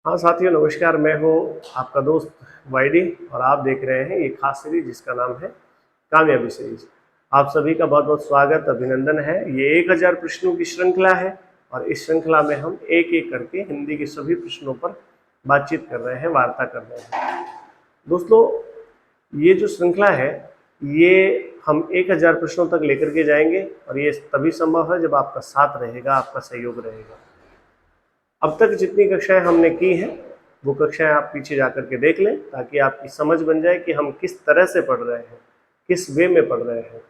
हाँ साथियों, नमस्कार। मैं हूँ आपका दोस्त वाईडी और आप देख रहे हैं ये खास सीरीज जिसका नाम है कामयाबी सीरीज। आप सभी का बहुत बहुत स्वागत, अभिनंदन है। ये 1000 प्रश्नों की श्रृंखला है और इस श्रृंखला में हम एक एक करके हिंदी के सभी प्रश्नों पर बातचीत कर रहे हैं, वार्ता कर रहे हैं। दोस्तों, ये जो श्रृंखला है ये हम 1000 प्रश्नों तक लेकर के जाएंगे और ये तभी संभव है जब आपका साथ रहेगा, आपका सहयोग रहेगा। अब तक जितनी कक्षाएं हमने की हैं वो कक्षाएं आप पीछे जाकर के देख लें ताकि आपकी समझ बन जाए कि हम किस तरह से पढ़ रहे हैं, किस वे में पढ़ रहे हैं।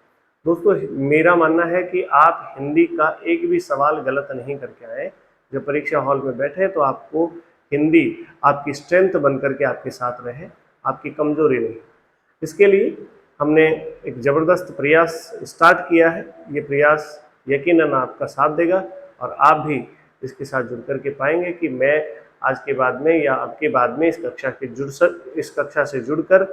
दोस्तों, मेरा मानना है कि आप हिंदी का एक भी सवाल गलत नहीं करके आए। जब परीक्षा हॉल में बैठे तो आपको हिंदी आपकी स्ट्रेंथ बन करके आपके साथ रहे, आपकी कमजोरी नहीं। इसके लिए हमने एक ज़बरदस्त प्रयास स्टार्ट किया है। ये प्रयास यकीनन आपका साथ देगा और आप भी इसके साथ जुड़ करके पाएंगे कि मैं आज के बाद में या अब के बाद में इस कक्षा से जुड़कर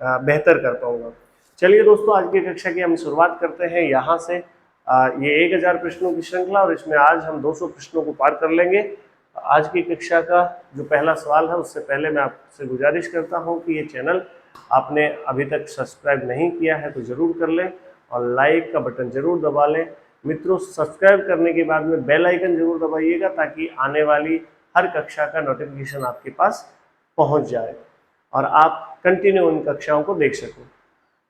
बेहतर कर पाऊंगा। चलिए दोस्तों, आज की कक्षा की हम शुरुआत करते हैं यहाँ से। ये 1000 प्रश्नों की श्रृंखला और इसमें आज हम 200 प्रश्नों को पार कर लेंगे। आज की कक्षा का जो पहला सवाल है उससे पहले मैं आपसे गुजारिश करता हूँ कि ये चैनल आपने अभी तक सब्सक्राइब नहीं किया है तो ज़रूर कर लें और लाइक का बटन ज़रूर दबा लें। मित्रों, सब्सक्राइब करने के बाद में बेल आइकन जरूर दबाइएगा ताकि आने वाली हर कक्षा का नोटिफिकेशन आपके पास पहुंच जाए और आप कंटिन्यू उन कक्षाओं को देख सकें।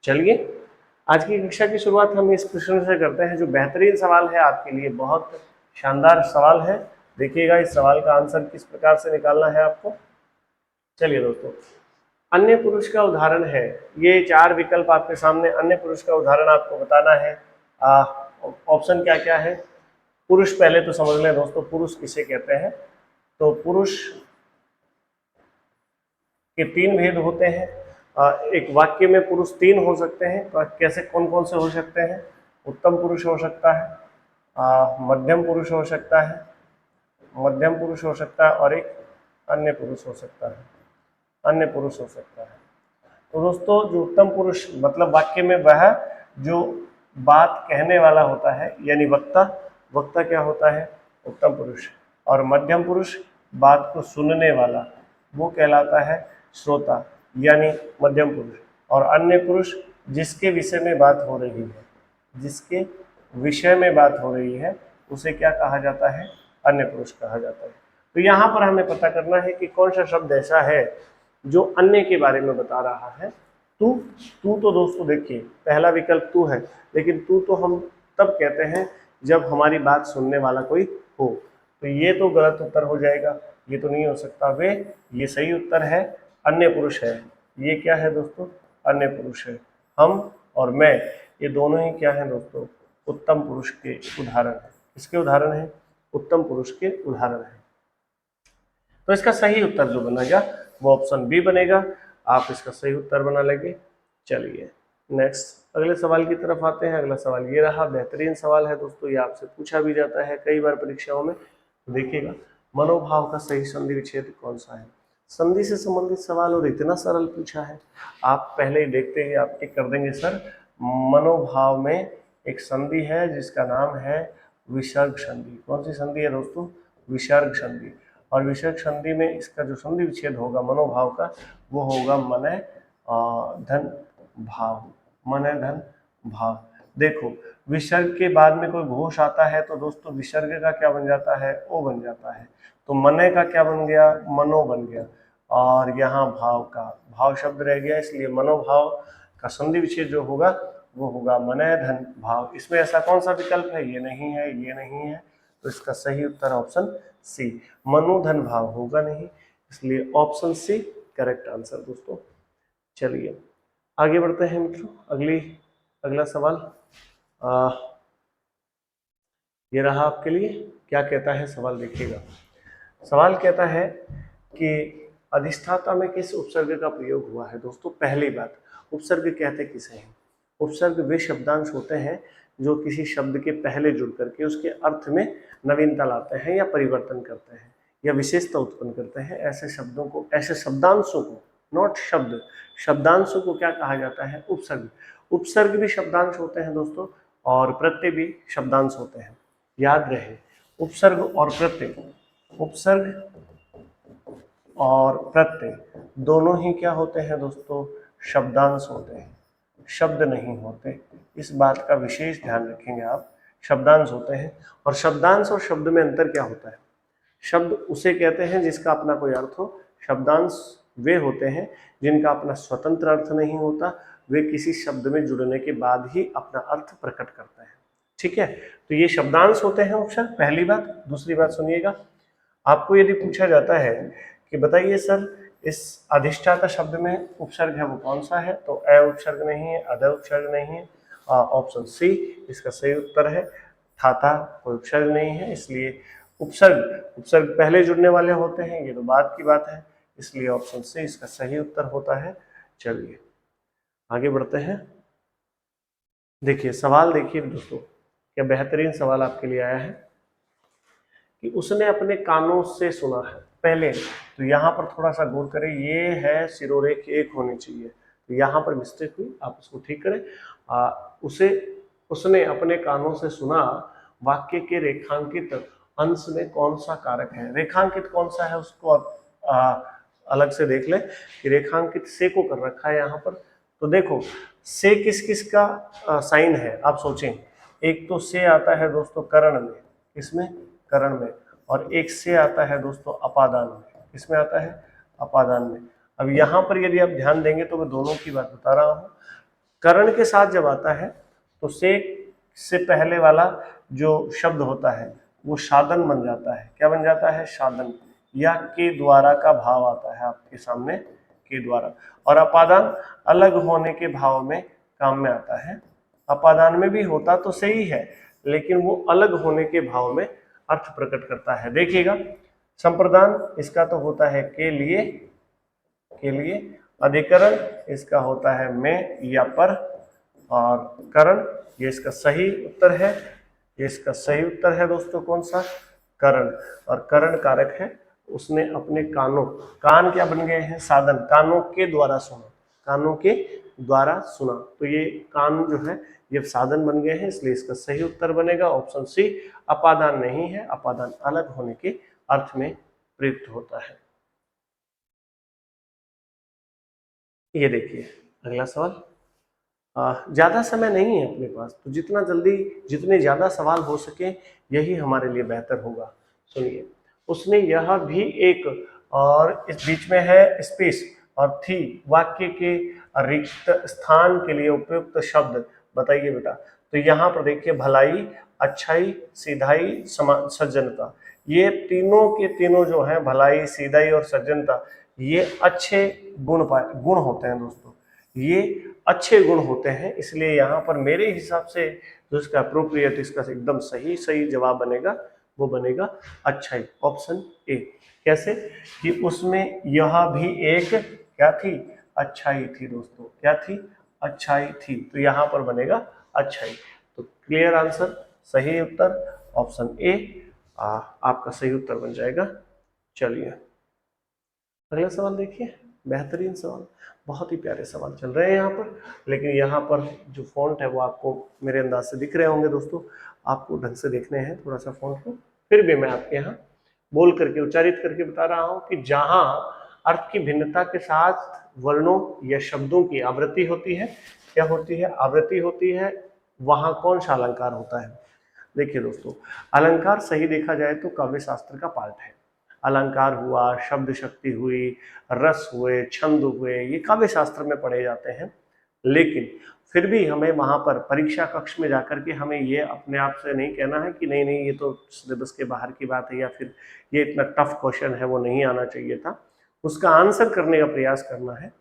चलिए, आज की कक्षा की शुरुआत हम इस प्रश्न से करते हैं जो बेहतरीन सवाल है आपके लिए, बहुत शानदार सवाल है। देखिएगा इस सवाल का आंसर किस प्रकार से निकालना है आपको। चलिए दोस्तों, अन्य पुरुष का उदाहरण है। ये 4 विकल्प आपके सामने, अन्य पुरुष का उदाहरण आपको बताना है। ऑप्शन क्या क्या है। पुरुष पहले तो समझ लें दोस्तों, पुरुष किसे कहते हैं। तो पुरुष के 3 भेद होते हैं। एक वाक्य में पुरुष 3 हो सकते हैं। तो कैसे, कौन कौन से हो सकते हैं। उत्तम पुरुष हो सकता है, मध्यम पुरुष हो सकता है, मध्यम पुरुष हो सकता है और एक अन्य पुरुष हो सकता है, अन्य पुरुष हो सकता है। तो दोस्तों, जो उत्तम पुरुष मतलब वाक्य में वह जो बात कहने वाला होता है यानी वक्ता, वक्ता क्या होता है, उत्तम पुरुष। और मध्यम पुरुष बात को सुनने वाला, वो कहलाता है श्रोता यानी मध्यम पुरुष। और अन्य पुरुष जिसके विषय में बात हो रही है, जिसके विषय में बात हो रही है उसे क्या कहा जाता है, अन्य पुरुष कहा जाता है। तो यहाँ पर हमें पता करना है कि कौन सा शब्द ऐसा है जो अन्य के बारे में बता रहा है। तू, तू तो दोस्तों देखिए पहला विकल्प तू है, लेकिन तू तो हम तब कहते हैं जब हमारी बात सुनने वाला कोई हो। तो ये तो गलत उत्तर हो जाएगा, ये तो नहीं हो सकता। वे, ये सही उत्तर है, अन्य पुरुष है। ये क्या है दोस्तों, अन्य पुरुष है। हम और मैं, ये दोनों ही क्या है दोस्तों, उत्तम पुरुष के उदाहरण है। किसके उदाहरण है, उत्तम पुरुष के उदाहरण है। तो इसका सही उत्तर जो बनेगा वो ऑप्शन बी बनेगा। आप इसका सही उत्तर बना लेंगे। चलिए नेक्स्ट, अगले सवाल की तरफ आते हैं। अगला सवाल ये रहा, बेहतरीन सवाल है दोस्तों, ये आपसे पूछा भी जाता है कई बार परीक्षाओं में। तो देखिएगा, मनोभाव का सही संधि विच्छेद कौन सा है। संधि से संबंधित सवाल और इतना सरल पूछा है, आप पहले ही देखते ही आप टिक कर देंगे सर। मनोभाव में एक संधि है जिसका नाम है विसर्ग संधि। कौन सी संधि है दोस्तों, विसर्ग संधि। और विसर्ग संधि में इसका जो संधि विच्छेद होगा मनोभाव का, वो होगा मनय धन भाव, मनय धन भाव। देखो, विसर्ग के बाद में कोई घोष आता है तो दोस्तों विसर्ग का क्या बन जाता है, ओ बन जाता है। तो मनय का क्या बन गया, मनो बन गया। और यहाँ भाव का भाव शब्द रह गया, इसलिए मनोभाव का संधि विच्छेद जो होगा वो होगा मनय धन भाव। इसमें ऐसा कौन सा विकल्प है, ये नहीं है, ये नहीं है। तो इसका सही उत्तर ऑप्शन सी, मनोधन भाव होगा नहीं, इसलिए ऑप्शन सी करेक्ट आंसर दोस्तों। चलिए आगे बढ़ते हैं मित्रों। अगला सवाल ये रहा आपके लिए। क्या कहता है सवाल, देखिएगा। सवाल कहता है कि अधिष्ठाता में किस उपसर्ग का प्रयोग हुआ है। दोस्तों पहली बात, उपसर्ग कहते किसे हैं। उपसर्ग वे शब्दांश होते हैं जो किसी शब्द के पहले जुड़ करके उसके अर्थ में नवीनता लाते हैं या परिवर्तन करते हैं या विशेषता उत्पन्न करते हैं। ऐसे शब्दों को, ऐसे शब्दांशों को, नॉट शब्द, शब्दांशों को क्या कहा जाता है, उपसर्ग। उपसर्ग भी शब्दांश होते हैं दोस्तों और प्रत्यय भी शब्दांश होते हैं। याद रहे, उपसर्ग और प्रत्यय, उपसर्ग और प्रत्यय दोनों ही क्या होते हैं दोस्तों, शब्दांश होते हैं, शब्द नहीं होते। इस बात का विशेष ध्यान रखेंगे आप, शब्दांश होते हैं। और शब्दांश और शब्द में अंतर क्या होता है? शब्द उसे कहते हैं जिसका अपना कोई अर्थ हो, शब्दांश वे होते हैं जिनका अपना स्वतंत्र अर्थ नहीं होता, वे किसी शब्द में जुड़ने के बाद ही अपना अर्थ प्रकट करते हैं। ठीक है, तो ये शब्दांश होते हैं उपसर्ग, पहली बात। दूसरी बात सुनिएगा, आपको यदि पूछा जाता है कि बताइए सर इस अधिष्ठाता शब्द में उपसर्ग है वो कौन सा है, तो अ उपसर्ग नहीं है, अद उपसर्ग नहीं है, ऑप्शन सी इसका सही उत्तर है। थाता कोई उपसर्ग नहीं है, इसलिए उपसर्ग पहले जुड़ने वाले होते हैं, ये तो बाद की बात है, इसलिए ऑप्शन सी इसका सही उत्तर होता है। चलिए आगे बढ़ते हैं। देखिए सवाल, देखिए दोस्तों क्या बेहतरीन सवाल आपके लिए आया है कि उसने अपने कानों से सुना है। पहले तो यहाँ पर थोड़ा सा गौर करें, ये है शिरोरेख एक होनी चाहिए, तो यहाँ पर मिस्टेक हुई, आप उसको ठीक करें। उसने अपने कानों से सुना, वाक्य के रेखांकित अंश में कौन सा कारक है? रेखांकित कौन सा है उसको आप अलग से देख लें कि रेखांकित से को कर रखा है यहाँ पर। तो देखो से किस किस का साइन है, आप सोचें। एक तो से आता है दोस्तों करण में, इसमें करण में, और एक से आता है दोस्तों अपादान में, किसमें आता है? अपादान में। अब यहाँ पर यदि आप ध्यान देंगे तो मैं दोनों की बात बता रहा हूँ। करण के साथ जब आता है तो से पहले वाला जो शब्द होता है वो साधन बन जाता है। क्या बन जाता है? साधन, या के द्वारा का भाव आता है आपके सामने, के द्वारा। और अपादान अलग होने के भाव में काम में आता है। अपादान में भी होता तो सही है, लेकिन वो अलग होने के भाव में अर्थ प्रकट करता है। देखिएगा संप्रदान इसका तो होता है के लिए, अधिकरण इसका होता है में या पर, और करण ये इसका सही उत्तर है। ये इसका सही उत्तर है दोस्तों, कौन सा? करण। और करण कारक है, उसने अपने कानों, कान क्या बन गए हैं? साधन, कानों के द्वारा सुना, कानों के द्वारा सुना, तो ये कान जो है ये साधन बन गए हैं, इसलिए इसका सही उत्तर बनेगा ऑप्शन सी। अपादान नहीं है, अपादान अलग होने के अर्थ में प्रयुक्त होता है। ये देखिए अगला सवाल, ज्यादा समय नहीं है अपने पास, तो जितने ज्यादा सवाल हो सके यही हमारे लिए बेहतर होगा। सुनिए, उसने यह भी एक, और इस बीच में है स्पेस और थी, वाक्य के रिक्त स्थान के लिए उपयुक्त शब्द बताइए बेटा। तो यहाँ पर देखिए भलाई, अच्छाई, सीधाई, सज्जनता, ये तीनों के तीनों जो है, भलाई, सीधाई और सज्जनता, ये अच्छे गुण होते हैं दोस्तों, ये अच्छे गुण होते हैं। इसलिए यहाँ पर मेरे हिसाब से जो इसका अप्रोप्रिएट, इसका एकदम सही जवाब बनेगा, वो बनेगा अच्छाई, ऑप्शन ए। कैसे? कि उसमें यह भी एक क्या थी? अच्छाई थी दोस्तों। क्या थी? अच्छाई थी, तो यहाँ पर बनेगा अच्छाई। तो क्लियर आंसर, सही उत्तर ऑप्शन ए आपका सही उत्तर बन जाएगा। चलिए अगला सवाल देखिए, बेहतरीन सवाल, बहुत ही प्यारे सवाल चल रहे हैं यहाँ पर, लेकिन यहाँ पर जो फॉन्ट है वो आपको मेरे अंदाज से दिख रहे होंगे दोस्तों, आपको ढंग से देखने हैं थोड़ा सा फॉन्ट को। फिर भी मैं आपके यहाँ बोल करके, उच्चारित करके बता रहा हूँ कि जहाँ अर्थ की भिन्नता के साथ वर्णों या शब्दों की आवृत्ति होती है, क्या होती है? आवृत्ति होती है, वहाँ कौन सा अलंकार होता है? देखिए दोस्तों, अलंकार सही देखा जाए तो काव्य शास्त्र का पार्ट है। अलंकार हुआ, शब्द शक्ति हुई, रस हुए, छंद हुए, ये काव्य शास्त्र में पढ़े जाते हैं। लेकिन फिर भी हमें वहां पर परीक्षा कक्ष में जाकर के हमें ये अपने आप से नहीं कहना है कि नहीं ये तो सिलेबस के बाहर की बात है, या फिर ये इतना टफ क्वेश्चन है वो नहीं आना चाहिए था। उसका आंसर करने का प्रयास करना है,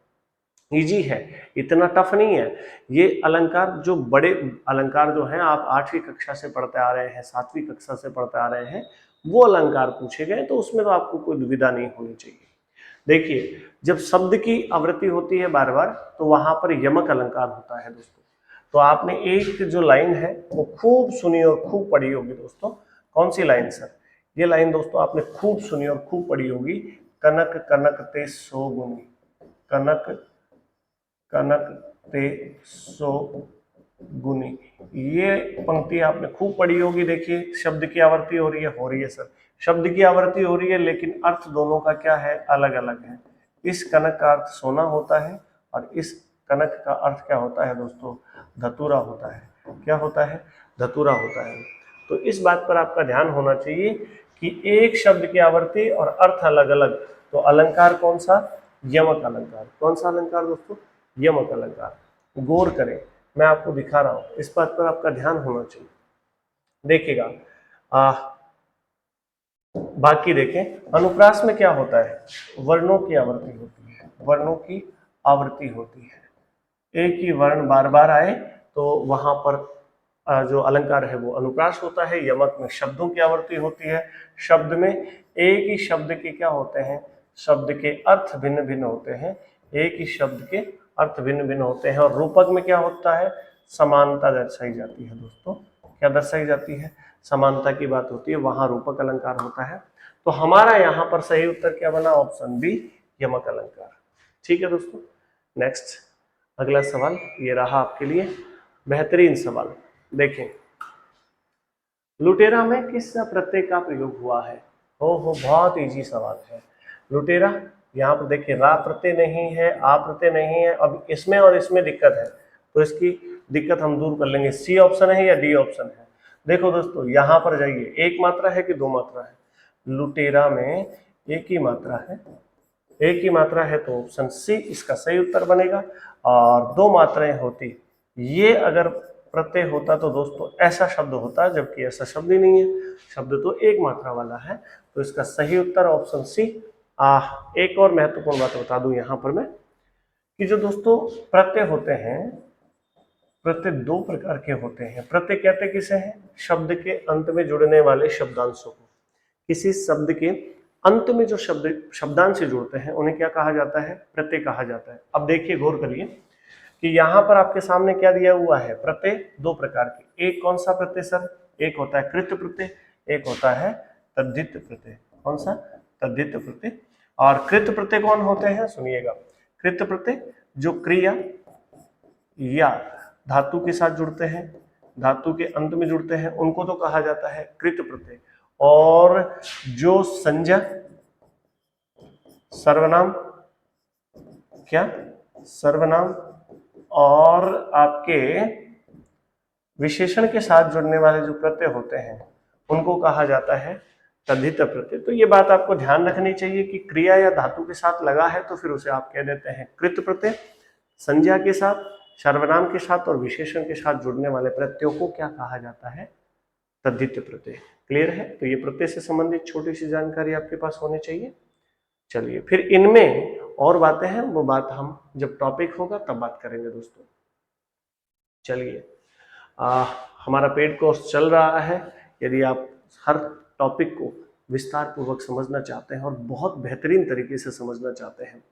इजी है, इतना टफ नहीं है। ये अलंकार, जो बड़े अलंकार जो हैं, आप 8वीं कक्षा से पढ़ते आ रहे हैं, 7वीं कक्षा से पढ़ते आ रहे हैं, वो अलंकार पूछे गए, तो उसमें तो आपको कोई दुविधा नहीं होनी चाहिए। देखिए जब शब्द की आवृत्ति होती है बार बार, तो वहां पर यमक अलंकार होता है दोस्तों। तो आपने एक जो लाइन है वो खूब सुनी और खूब पढ़ी होगी दोस्तों। कौन सी लाइन सर? ये लाइन दोस्तों आपने खूब सुनी और खूब पढ़ी होगी, कनक कनक ते सो गुनी, कनक कनक ते सो गुनी, ये पंक्ति आपने खूब पढ़ी होगी। देखिए शब्द की आवृत्ति हो रही है सर, शब्द की आवृत्ति हो रही है लेकिन अर्थ दोनों का क्या है, अलग अलग है। इस कनक का अर्थ सोना होता है और इस कनक का अर्थ क्या होता है दोस्तों, धतूरा होता है। क्या होता है, धतूरा होता है। तो इस बात पर आपका ध्यान होना चाहिए कि एक शब्द की आवृत्ति और अर्थ अलग अलग, तो अलंकार कौन सा, यमक अलंकार। कौन सा अलंकार दोस्तों, यमक अलंकार। गौर करें, मैं आपको दिखा रहा हूं, इस बात पर आपका ध्यान होना चाहिए। देखिएगा, बाकी देखें, अनुप्रास में क्या होता है, वर्णों की आवृत्ति होती है, वर्णों की आवृत्ति होती है। एक ही वर्ण बार बार आए तो वहां पर जो अलंकार है वो अनुप्रास होता है। यमक में शब्दों की आवृत्ति होती है। शब्द में एक ही शब्द के क्या होते हैं, शब्द के अर्थ भिन्न भिन्न होते हैं, एक ही शब्द के अर्थ भिन्न भिन्न होते हैं। और रूपक में क्या होता है, समानता दर्शाई जाती है दोस्तों। क्या दर्शाई जाती है, समानता की बात होती है, वहां रूपक अलंकार होता है। तो हमारा यहाँ पर सही उत्तर क्या बना, ऑप्शन बी, यमक अलंकार। ठीक है दोस्तों, नेक्स्ट अगला सवाल ये रहा आपके लिए बेहतरीन सवाल। देखें, लुटेरा में किस प्रत्यय का प्रयोग हुआ है। हो बहुत इजी सवाल है। लुटेरा, यहाँ पर देखिए रा प्रत्यय नहीं है, आ प्रत्यय नहीं है। अब इसमें और इसमें दिक्कत है, तो इसकी दिक्कत हम दूर कर लेंगे। सी ऑप्शन है या डी ऑप्शन है। देखो दोस्तों, यहाँ पर जाइए, एक मात्रा है कि दो मात्रा है, लुटेरा में एक ही मात्रा है, एक ही मात्रा है तो ऑप्शन सी इसका सही उत्तर बनेगा। और दो मात्राएं होती, ये अगर प्रत्यय होता तो दोस्तों ऐसा शब्द होता, जबकि ऐसा शब्द ही नहीं है, शब्द तो एक मात्रा वाला है, तो इसका सही उत्तर ऑप्शन सी। एक और महत्वपूर्ण बात बता दूं यहाँ पर मैं, कि जो दोस्तों प्रत्यय होते हैं, प्रत्यय दो प्रकार के होते हैं। प्रत्यय कहते किसे हैं, शब्द के अंत में जुड़ने वाले शब्दांशों को। किसी शब्द के अंत में जो शब्दांश से जुड़ते हैं उन्हें क्या कहा जाता है, प्रत्यय कहा जाता है। अब देखिए, गौर करिए कि यहाँ पर आपके सामने क्या दिया हुआ है, प्रत्यय दो प्रकार के। एक कौन सा प्रत्यय सर, एक होता है कृत प्रत्यय, एक होता है तद्धित प्रत्यय। कौन सा, तद्धित प्रत्यय। और कृत प्रत्यय कौन होते हैं, सुनिएगा, कृत प्रत्यय जो क्रिया या धातु के साथ जुड़ते हैं, धातु के अंत में जुड़ते हैं, उनको तो कहा जाता है कृत प्रत्यय। और जो संज्ञा, सर्वनाम, क्या, सर्वनाम और आपके विशेषण के साथ जुड़ने वाले जो प्रत्यय होते हैं उनको कहा जाता है तद्धित प्रत्यय। तो ये बात आपको ध्यान रखनी चाहिए कि क्रिया या धातु के साथ लगा है तो फिर उसे आप कह देते हैं कृत प्रत्यय। संज्ञा के साथ, सर्वनाम के साथ और विशेषण के साथ जुड़ने वाले प्रत्ययों को क्या कहा जाता है, तद्धित प्रत्यय। क्लियर है, तो ये प्रत्यय से संबंधित छोटी सी जानकारी आपके पास होनी चाहिए। चलिए, फिर इनमें और बातें हैं, वो बात हम जब टॉपिक होगा तब बात करेंगे दोस्तों। चलिए, हमारा पेड कोर्स चल रहा है। यदि आप हर टॉपिक को विस्तार पूर्वक समझना चाहते हैं और बहुत बेहतरीन तरीके से समझना चाहते हैं,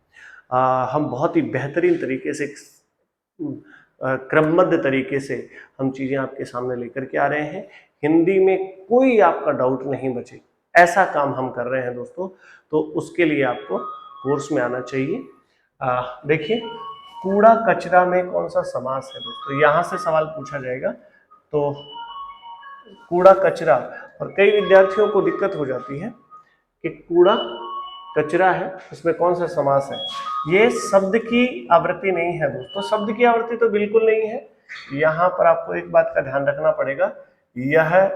हम बहुत ही बेहतरीन तरीके से, क्रमबद्ध तरीके से हम चीज़ें आपके सामने लेकर के आ रहे हैं। हिंदी में कोई आपका डाउट नहीं बचे, ऐसा काम हम कर रहे हैं दोस्तों। तो उसके लिए आपको कोर्स में आना चाहिए। देखिए, कूड़ा कचरा में कौन सा समास है दोस्तों, यहाँ से सवाल पूछा जाएगा। तो कूड़ा कचरा, और कई विद्यार्थियों को दिक्कत हो जाती है कि कूड़ा कचरा है, इसमें कौन सा समास है। ये शब्द की आवृत्ति नहीं है दोस्तों, शब्द की आवृत्ति तो बिल्कुल नहीं है। यहाँ पर आपको एक बात का ध्यान रखना पड़ेगा, यह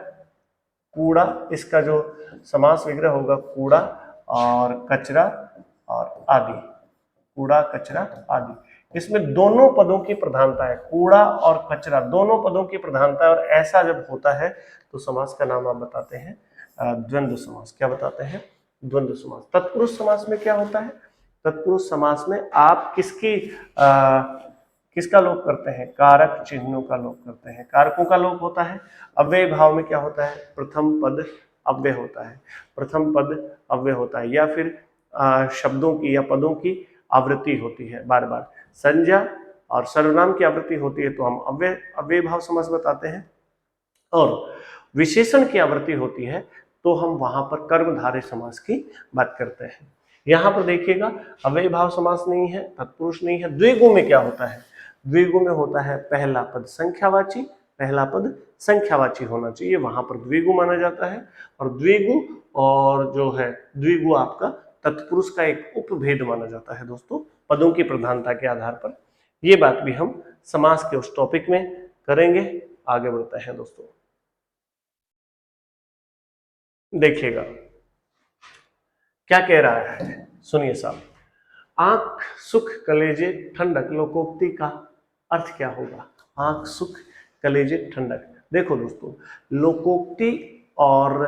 कूड़ा, इसका जो समास विग्रह होगा कूड़ा और कचरा और आदि, कूड़ा कचरा आदि, इसमें दोनों पदों की प्रधानता है। कूड़ा और कचरा दोनों पदों की प्रधानता है, और ऐसा जब होता है तो समास का नाम आप बताते हैं द्वंद्व समास। क्या बताते हैं, द्वंद्व समास। तत्पुरुष समास में क्या होता है, तत्पुरुष समास में आप किसका लोप करते हैं, कारक चिन्हों का लोप करते हैं, कारकों का लोप होता है। अव्यय भाव में क्या होता है, प्रथम पद अव्यय होता है, प्रथम पद अव्यय होता है, या फिर शब्दों की या पदों की आवृत्ति होती है बार बार। संज्ञा और सर्वनाम की आवृत्ति होती है तो हम अव्यय भाव समास बताते हैं, और विशेषण की आवृत्ति होती है तो हम वहां पर कर्मधारय समास की बात करते हैं। यहाँ पर देखिएगा, अव्यय भाव समास नहीं है, तत्पुरुष नहीं है। द्विगु में क्या होता है, द्विगु में होता है पहला पद संख्यावाची, पहला पद संख्यावाची होना चाहिए, वहां पर द्विगु माना जाता है। और द्विगु और जो है द्विगु आपका तत्पुरुष का एक उपभेद माना जाता है दोस्तों, पदों की प्रधानता के आधार पर। ये बात भी हम समास के उस टॉपिक में करेंगे। आगे बढ़ते हैं दोस्तों, देखिएगा क्या कह रहा है, सुनिए साहब। आंख सुख कलेजे ठंडक लोकोक्ति का अर्थ क्या होगा? आंख सुख कलेजे ठंडक। देखो दोस्तों, लोकोक्ति और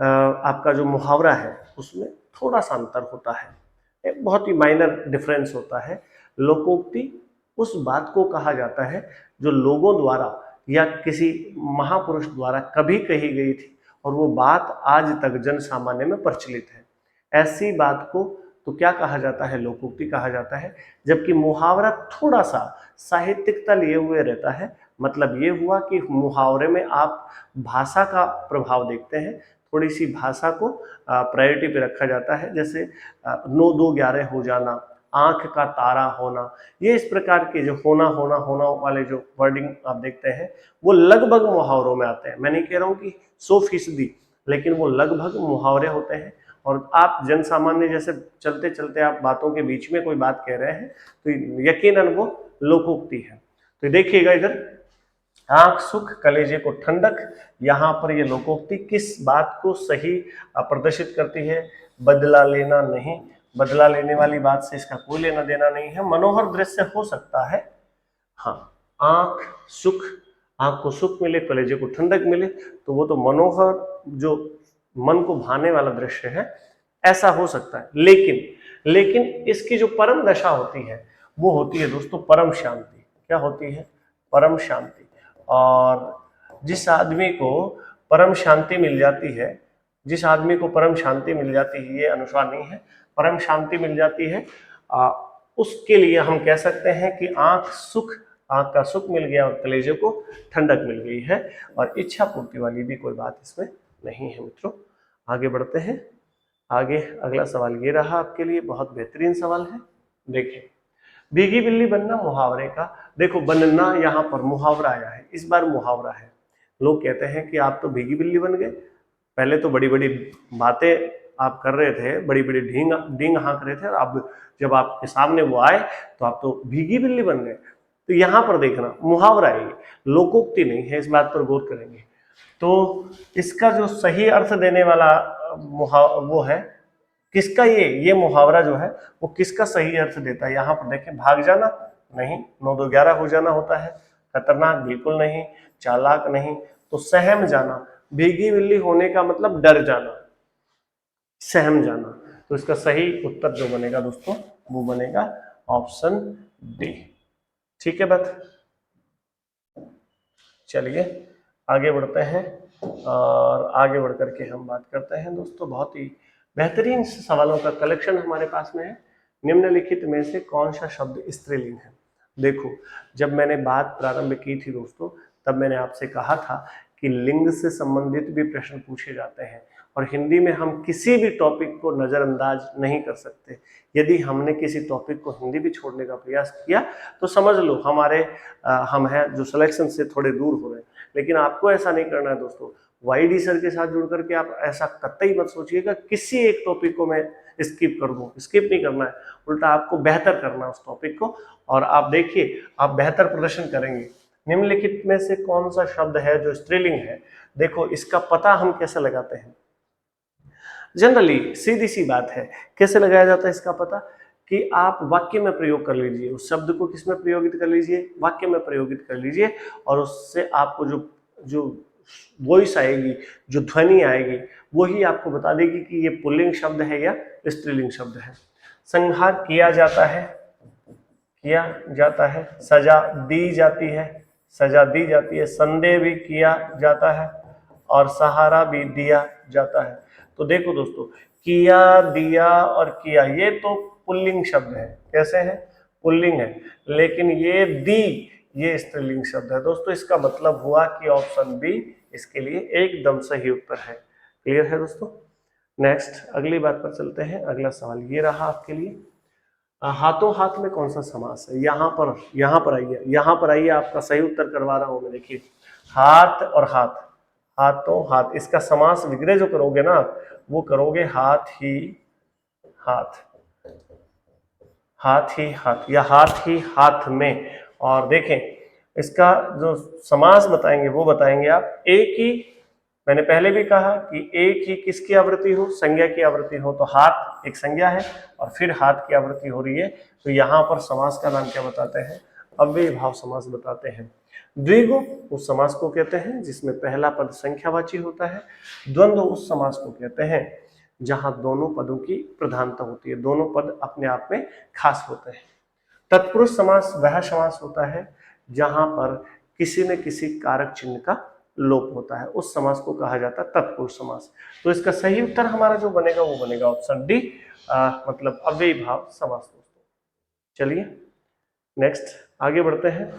आपका जो मुहावरा है उसमें थोड़ा सा अंतर होता है, एक बहुत ही माइनर डिफरेंस होता है। लोकोक्ति उस बात को कहा जाता है जो लोगों द्वारा या किसी महापुरुष द्वारा कभी कही गई थी और वो बात आज तक जन सामान्य में प्रचलित है, ऐसी बात को तो क्या कहा जाता है? लोकोक्ति कहा जाता है। जबकि मुहावरा थोड़ा सा साहित्यिकता लिए हुए रहता है। मतलब ये हुआ कि मुहावरे में आप भाषा का प्रभाव देखते हैं, थोड़ी सी भाषा को प्रायोरिटी पे रखा जाता है। जैसे 9 2 11 हो जाना, आंख का तारा होना, ये इस प्रकार के जो होना होना होना वाले जो वर्डिंग आप देखते हैं वो लगभग मुहावरों में आते हैं। मैं नहीं कह रहा हूँ कि 100%, लेकिन वो लगभग मुहावरे होते हैं। और आप जन सामान्य जैसे चलते चलते आप बातों के बीच में कोई बात कह रहे हैं तो यकीनन वो लोकोक्ति है। तो देखिएगा इधर, आंख सुख कलेजे को ठंडक, यहाँ पर ये लोकोक्ति किस बात को सही प्रदर्शित करती है? बदला लेना नहीं, बदला लेने वाली बात से इसका कोई लेना देना नहीं है। मनोहर दृश्य हो सकता है, हाँ, आंख सुख, आंख को सुख मिले, कलेजे को ठंडक मिले, तो वो तो मनोहर जो मन को भाने वाला दृश्य है, ऐसा हो सकता है। लेकिन इसकी जो परम दशा होती है वो होती है दोस्तों परम शांति। क्या होती है? परम शांति। और जिस आदमी को परम शांति मिल जाती है, जिस आदमी को परम शांति मिल जाती है, ये अनुस्वार नहीं है, परम शांति मिल जाती है, उसके लिए हम कह सकते हैं कि आंख का सुख मिल गया और कलेजे को ठंडक मिल गई है। और इच्छा पूर्ति वाली भी कोई बात इसमें नहीं है मित्रों। आगे बढ़ते हैं। आगे अगला सवाल ये रहा आपके लिए, बहुत बेहतरीन सवाल है। देखिए, भीगी बिल्ली बनना मुहावरे का, देखो बनना यहाँ पर मुहावरा आया है, इस बार मुहावरा है। लोग कहते हैं कि आप तो भीगी बिल्ली बन गए, पहले तो बड़ी बड़ी बातें आप कर रहे थे, बड़ी बड़ी डींग हाँक रहे थे, और अब जब आपके सामने वो आए तो आप तो भीगी बिल्ली बन गए। तो यहाँ पर देखना मुहावरा है, लोकोक्ति नहीं है, इस बात पर गौर करेंगे। तो इसका जो सही अर्थ देने वाला वो है किसका? ये मुहावरा जो है वो किसका सही अर्थ देता है? यहाँ पर देखें, भाग जाना नहीं, 9 2 11 हो जाना होता है, खतरनाक बिल्कुल नहीं, चालाक नहीं, तो सहम जाना। भीगी बिल्ली होने का मतलब डर जाना, सहम जाना। तो इसका सही उत्तर जो बनेगा दोस्तों वो बनेगा ऑप्शन डी। ठीक है बात, चलिए आगे बढ़ते हैं। और आगे बढ़ करके हम बात करते हैं दोस्तों, बहुत ही बेहतरीन सवालों का कलेक्शन हमारे पास में है। निम्नलिखित में से कौन सा शब्द स्त्रीलिंग है? देखो, जब मैंने बात प्रारंभ की थी दोस्तों, तब मैंने आपसे कहा था कि लिंग से संबंधित भी प्रश्न पूछे जाते हैं और हिंदी में हम किसी भी टॉपिक को नजरअंदाज नहीं कर सकते। यदि हमने किसी टॉपिक को हिंदी भी छोड़ने का प्रयास किया तो समझ लो हम हैं जो सिलेक्शन से थोड़े दूर हो रहे हैं। लेकिन आपको ऐसा नहीं करना है दोस्तों। वाईडी सर के साथ जुड़ करके आप ऐसा कतई मत सोचिएगा किसी एक टॉपिक को मैं स्किप कर दूं, स्किप नहीं करना है, उल्टा आपको बेहतर करना है उस टॉपिक को। और आप देखिए, आप बेहतर प्रदर्शन करेंगे। निम्नलिखित में से कौन सा शब्द है जो स्त्रीलिंग है? देखो, इसका पता हम कैसे लगाते हैं? जनरली सीधी सी बात है, कैसे लगाया जाता है इसका पता? कि आप वाक्य में प्रयोग कर लीजिए, उस शब्द को किसमें प्रयोगित कर लीजिए? वाक्य में प्रयोगित कर लीजिए, और उससे आपको जो वॉइस आएगी, जो ध्वनि आएगी, वही आपको बता देगी कि ये पुल्लिंग शब्द है या स्त्रीलिंग शब्द है। संहार किया जाता है, किया जाता है, सजा दी जाती है, सजा दी जाती है, संदेह भी किया जाता है, और सहारा भी दिया जाता है। तो देखो दोस्तों, किया, दिया और किया, ये तो पुल्लिंग शब्द है। कैसे है? पुल्लिंग है। लेकिन ये दी, ये स्त्रीलिंग शब्द है दोस्तों। इसका मतलब हुआ कि ऑप्शन बी इसके लिए एकदम सही उत्तर है। क्लियर है दोस्तों? नेक्स्ट अगली बात पर चलते हैं। अगला सवाल ये रहा आपके लिए, हाथों हाथ में कौन सा समास है? यहाँ पर आइए, यहाँ पर आइए, आपका सही उत्तर करवा रहा हूं मैं। देखिए, हाथ और हाथ, हाथों हाथ, इसका समास विग्रह जो करोगे ना वो करोगे हाथ ही हाथ, हाथ ही हाथ या हाथ ही हाथ में। और देखें इसका जो समास बताएंगे वो बताएंगे आप एक ही, मैंने पहले भी कहा कि एक ही किसकी आवृत्ति हो, संज्ञा की आवृत्ति हो, तो हाथ एक संज्ञा है और फिर हाथ की आवृत्ति हो रही है, तो यहां पर समास का नाम क्या बताते हैं, अव्ययी भाव समास बताते हैं। द्विगु उस समास को कहते हैं जिसमें पहला पद संख्यावाची होता है। द्वंद्व उस समास को कहते हैं जहां दोनों पदों की प्रधानता होती है, दोनों पद अपने आप में खास होते हैं। तत्पुरुष समास वह समास होता है जहां पर किसी न किसी कारक चिन्ह का लोप होता है, उस समास को कहा जाता है तत्पुरुष समास। तो इसका सही उत्तर हमारा जो बनेगा वो बनेगा ऑप्शन डी, मतलब अव्ययी भाव समास दोस्तों। चलिए नेक्स्ट आगे बढ़ते हैं,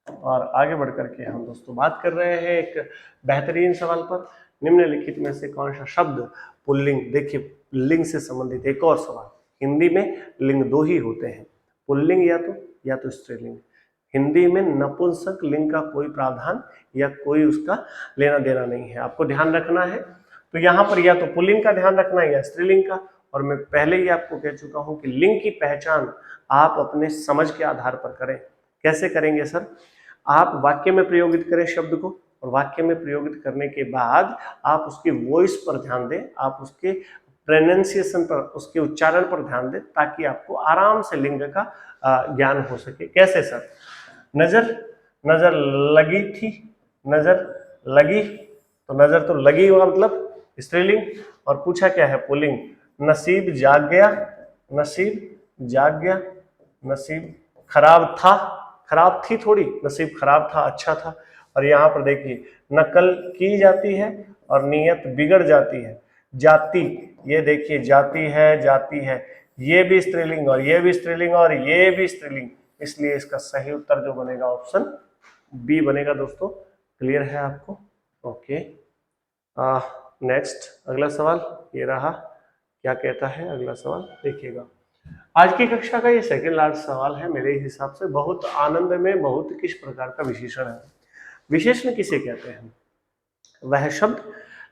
और आगे बढ़कर के हम दोस्तों बात कर रहे हैं एक बेहतरीन सवाल पर, निम्नलिखित में से कौन सा शब्द पुल्लिंग, देखिए लिंग से संबंधित एक और सवाल, हिंदी में लिंग दो ही होते हैं, पुल्लिंग या तो स्त्रीलिंग। हिंदी में नपुंसक लिंग का कोई प्रावधान या कोई उसका लेना देना नहीं है, आपको ध्यान रखना है। तो यहाँ पर या तो पुल्लिंग का ध्यान रखना है या स्त्रीलिंग का, और मैं पहले ही आपको कह चुका हूं कि लिंग की पहचान आप अपने समझ के आधार पर करें। कैसे करेंगे सर, आप वाक्य में प्रयोगित करें शब्द को, और वाक्य में प्रयोगित करने के बाद आप उसकी वॉइस पर ध्यान दें, आप उसके प्रोनाउंसिएशन पर, उसके उच्चारण पर ध्यान दें, ताकि आपको आराम से लिंग का ज्ञान हो सके। कैसे सर, नजर, नजर लगी थी, नजर लगी, तो नजर तो लगी हुआ मतलब स्त्रीलिंग, और पूछा क्या है पुल्लिंग। नसीब जाग गया, नसीब जाग गया, नसीब खराब था, खराब थी थोड़ी, नसीब खराब था अच्छा था। और यहाँ पर देखिए नकल की जाती है और नीयत बिगड़ जाती है। जाति, ये देखिए जाति है, ये भी स्त्रीलिंग और ये भी स्त्रीलिंग और ये भी स्त्रीलिंग, इसलिए इसका सही उत्तर जो बनेगा ऑप्शन बी बनेगा दोस्तों। क्लियर है आपको? ओके, नेक्स्ट अगला सवाल ये रहा, क्या कहता है अगला सवाल देखिएगा। आज की कक्षा का ये सेकंड लास्ट सवाल है मेरे हिसाब से, बहुत आनंद में बहुत किस प्रकार का विशेषण है। विशेषण किसे कहते हैं? वह शब्द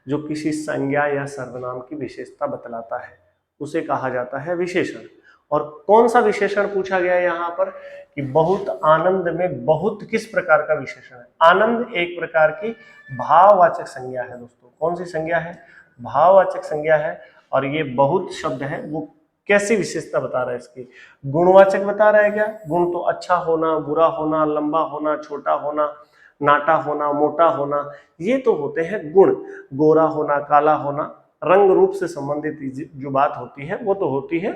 जो किसी संज्ञा या सर्वनाम की विशेषता बतलाता है उसे कहा जाता है विशेषण। और कौन सा विशेषण पूछा गया है यहाँ पर कि बहुत आनंद में बहुत किस प्रकार का विशेषण है। आनंद एक प्रकार की भाववाचक संज्ञा है दोस्तों। कौन सी संज्ञा है? भाववाचक संज्ञा है। और ये बहुत शब्द है, वो कैसी विशेषता बता रहा है इसकी? गुणवाचक बता रहा है क्या? गुण तो अच्छा होना, बुरा होना, लंबा होना, छोटा होना, नाटा होना, मोटा होना, ये तो होते हैं गुण। गोरा होना, काला होना, रंग रूप से संबंधित जो बात होती है वो तो होती है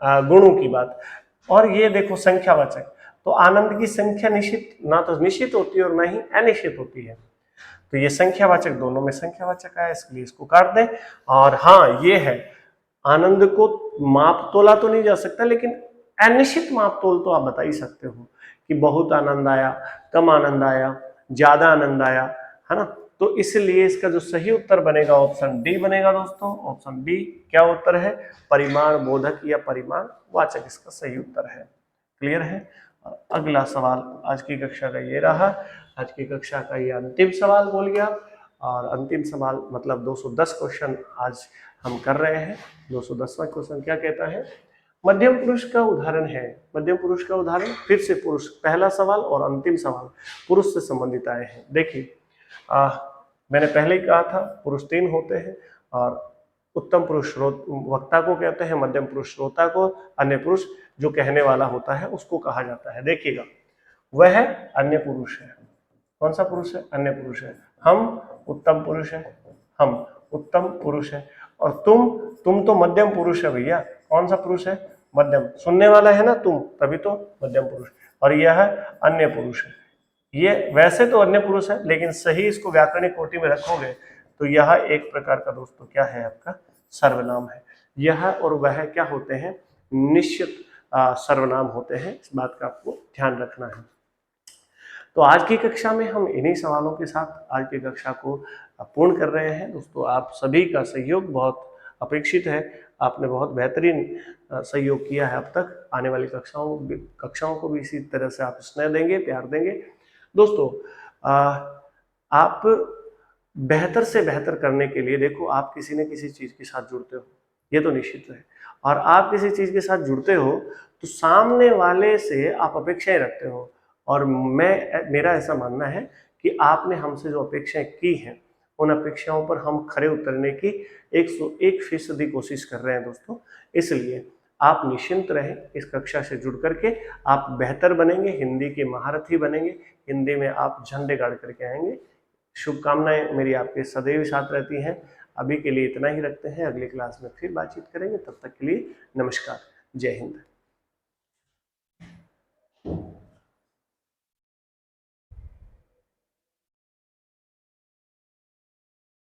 गुणों की बात। और ये देखो संख्यावाचक, तो आनंद की संख्या निश्चित ना तो निश्चित होती है और ना ही अनिश्चित होती है, तो ये संख्यावाचक, दोनों में संख्यावाचक है, इसलिए इसको काट दें। और हाँ ये है, आनंद को माप तोला तो नहीं जा सकता, लेकिन अनिश्चित माप तोल तो आप बता ही सकते हो कि बहुत आनंद आया, कम आनंद आया, ज्यादा आनंद आया, है ना। तो इसलिए इसका जो सही उत्तर बनेगा ऑप्शन डी बनेगा दोस्तों। ऑप्शन डी क्या उत्तर है? परिमाण बोधक या परिमाण वाचक इसका सही उत्तर है। क्लियर है? अगला सवाल आज की कक्षा का ये रहा, आज की कक्षा का ये अंतिम सवाल बोल गया। और अंतिम सवाल मतलब 210 क्वेश्चन आज हम कर रहे हैं। 210वां क्वेश्चन क्या कहता है? मध्यम पुरुष का उदाहरण है। मध्यम पुरुष का उदाहरण, फिर से पुरुष, पहला सवाल और अंतिम सवाल पुरुष से संबंधित आए हैं। देखिए मैंने पहले ही कहा था पुरुष 3 होते हैं, और उत्तम पुरुष वक्ता को कहते हैं, मध्यम पुरुष श्रोता को, अन्य पुरुष जो कहने वाला होता है उसको कहा जाता है। देखिएगा वह अन्य पुरुष है। कौन सा पुरुष है? अन्य पुरुष है। हम उत्तम पुरुष है, हम उत्तम पुरुष है। और तुम तो मध्यम पुरुष है भैया। कौन सा पुरुष है? मध्यम। सुनने वाला है ना तुम, तभी तो मध्यम पुरुष। और यह अन्य पुरुष है। ये वैसे तो अन्य पुरुष है, लेकिन सही इसको व्याकरणिक कोटि में रखोगे तो यह एक प्रकार का दोस्तों क्या है? आपका सर्वनाम है। यह और वह क्या होते हैं? निश्चित सर्वनाम होते हैं। इस बात का आपको ध्यान रखना है। तो आज की कक्षा में हम इन्हीं सवालों के साथ आज की कक्षा को पूर्ण कर रहे हैं। दोस्तों आप सभी का सहयोग बहुत अपेक्षित है। आपने बहुत बेहतरीन सहयोग किया है अब तक। आने वाली कक्षाओं को भी इसी तरह से आप स्नेह देंगे, प्यार देंगे। दोस्तों आप बेहतर से बेहतर करने के लिए, देखो आप किसी न किसी चीज के साथ जुड़ते हो, ये तो निश्चित है, और आप किसी चीज के साथ जुड़ते हो तो सामने वाले से आप अपेक्षाएं रखते हो, और मेरा ऐसा मानना है कि आपने हमसे जो अपेक्षाएं की हैं उन अपेक्षाओं पर हम खरे उतरने की 101% कोशिश कर रहे हैं दोस्तों। इसलिए आप निश्चिंत रहें, इस कक्षा से जुड़ करके आप बेहतर बनेंगे, हिंदी के महारथी बनेंगे, हिंदी में आप झंडे गाड़ करके आएंगे। शुभकामनाएं मेरी आपके सदैव साथ रहती हैं। अभी के लिए इतना ही रखते हैं, अगली क्लास में फिर बातचीत करेंगे, तब तक के लिए नमस्कार, जय हिंद।